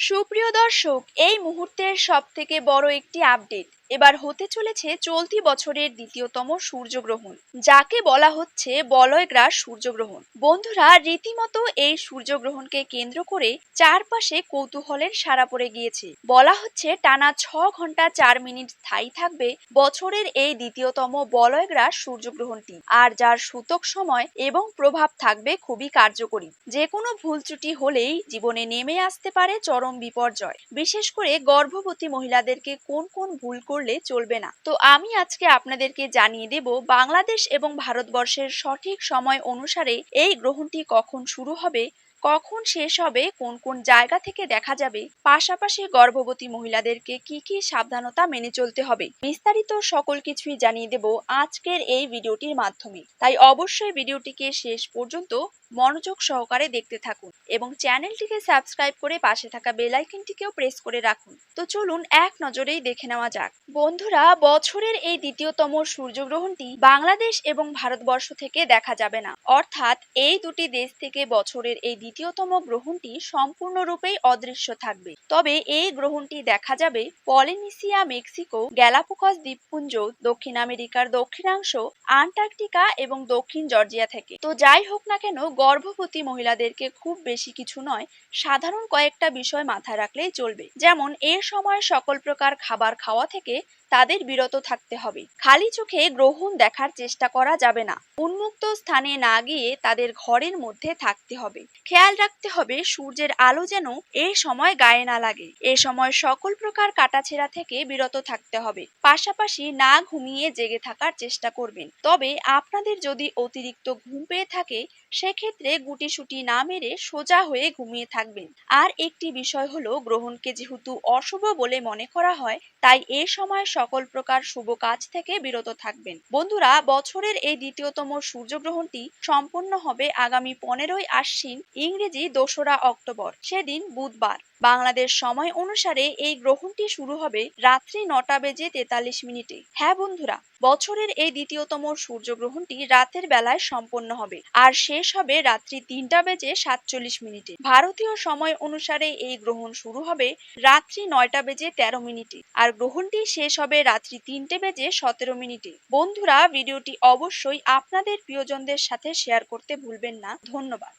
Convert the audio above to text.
সুপ্রিয় দর্শক, এই মুহূর্তের সবথেকে বড় একটি আপডেট এবার হতে চলেছে চলতি বছরের দ্বিতীয়তম সূর্যগ্রহণ, যাকে বলা হচ্ছে বলয়গ্রাস সূর্যগ্রহণ। বন্ধুরা, রীতিমতো এই সূর্যগ্রহণকে কেন্দ্র করে চারপাশে কৌতূহলের সাড়া পড়ে গিয়েছে। বলা হচ্ছে টানা 6 ঘন্টা 4 মিনিট স্থায়ী থাকবে বছরের এই দ্বিতীয়তম বলয়গ্রাস সূর্যগ্রহণটি, আর যার সূতক সময় এবং প্রভাব থাকবে খুবই কার্যকরী। যে কোনো ভুল ত্রুটি হলেই জীবনে নেমে আসতে পারে চরম বিপর্যয়। বিশেষ করে গর্ভবতী মহিলাদেরকে কোন কোন ভুল করলে চলবে না, তো আমি আজকে আপনাদেরকে জানিয়ে দেব বাংলাদেশ এবং ভারতবর্ষের সঠিক সময় অনুসারে এই গ্রহণটি কখন শুরু হবে, কখন শেষ হবে, কোন কোন জায়গা থেকে দেখা যাবে, পাশাপাশি গর্ভবতী মহিলাদেরকে কি কি সাবধানতা মেনে চলতে হবে। বিস্তারিত সকল কিছুই জানিয়ে দেব আজকের এই ভিডিওটির মাধ্যমে। তাই অবশ্যই ভিডিওটিকে শেষ পর্যন্ত মনোযোগ সহকারে দেখতে থাকুন এবং চ্যানেলটিকে সাবস্ক্রাইব করে পাশে থাকা বেল আইকনটিকেও প্রেস করে রাখুন। তো চলুন এক নজরেই দেখে নেওয়া যাক। বন্ধুরা, বছরের এই দ্বিতীয়তম সূর্যগ্রহণটি বাংলাদেশ এবং ভারতবর্ষ থেকে দেখা যাবে না, অর্থাৎ এই দুটি দেশ থেকে বছরের এই দ্বিতীয়তম গ্রহণটি সম্পূর্ণরূপেই অদৃশ্য থাকবে। তবে এই গ্রহণটি দেখা যাবে পলিনেশিয়া, মেক্সিকো, গ্যালাপাগোস দ্বীপপুঞ্জ, দক্ষিণ আমেরিকার দক্ষিণাংশ, আন্টার্কটিকা এবং দক্ষিণ জর্জিয়া থেকে। তো যাই হোক না কেন, গর্ভবতী মহিলাদেরকে খুব বেশি কিছু নয়, সাধারণ কয়েকটা বিষয় মাথায় রাখলেই চলবে। যেমন এর সময় সকল প্রকার খাবার খাওয়া থেকে তাদের বিরত থাকতে হবে। খালি চোখে গ্রহণ দেখার চেষ্টা করা যাবে না। উন্মুক্ত স্থানে না গিয়ে তাদের ঘরের মধ্যে থাকতে হবে। খেয়াল রাখতে হবে সূর্যের আলো যেন এই সময় গায়ে না লাগে। এ সময় সকল প্রকার কাটাছেঁড়া থেকে বিরত থাকতে হবে। পাশাপাশি না ঘুমিয়ে জেগে থাকার চেষ্টা করবেন। তবে আপনাদের যদি অতিরিক্ত ঘুম পেয়ে থাকে, সেক্ষেত্রে গুটিসুটি না মেরে সোজা হয়ে ঘুমিয়ে থাকবেন। আর একটি বিষয় হলো, গ্রহণকে যেহেতু অশুভ বলে মনে করা হয়, তাই এ সময় সকল প্রকার শুভ কাজ থেকে বিরত থাকবেন। বন্ধুরা, বছরের এই দ্বিতীয়তম সূর্যগ্রহণটি সম্পন্ন হবে আগামী 15ই আশ্বিন, ইংরেজি 2রা অক্টোবর, সেদিন বুধবার। বাংলাদেশ সময় অনুসারে এই গ্রহণটি শুরু হবে রাত্রি 9টা বেজে 43 মিনিটে। হ্যাঁ বন্ধুরা, বছরের এই দ্বিতীয়তম সূর্যগ্রহণটি রাতের বেলায় সম্পন্ন হবে আর শেষ হবে রাত্রি 3টা বেজে 47 মিনিটে। ভারতীয় সময় অনুসারে এই গ্রহণ শুরু হবে রাত্রি 9টা বেজে 13 মিনিটে আর গ্রহণটি শেষ হবে রাত্রি 3টে বেজে 17 মিনিটে। বন্ধুরা, ভিডিওটি অবশ্যই আপনাদের প্রিয়জনদের সাথে শেয়ার করতে ভুলবেন না। ধন্যবাদ।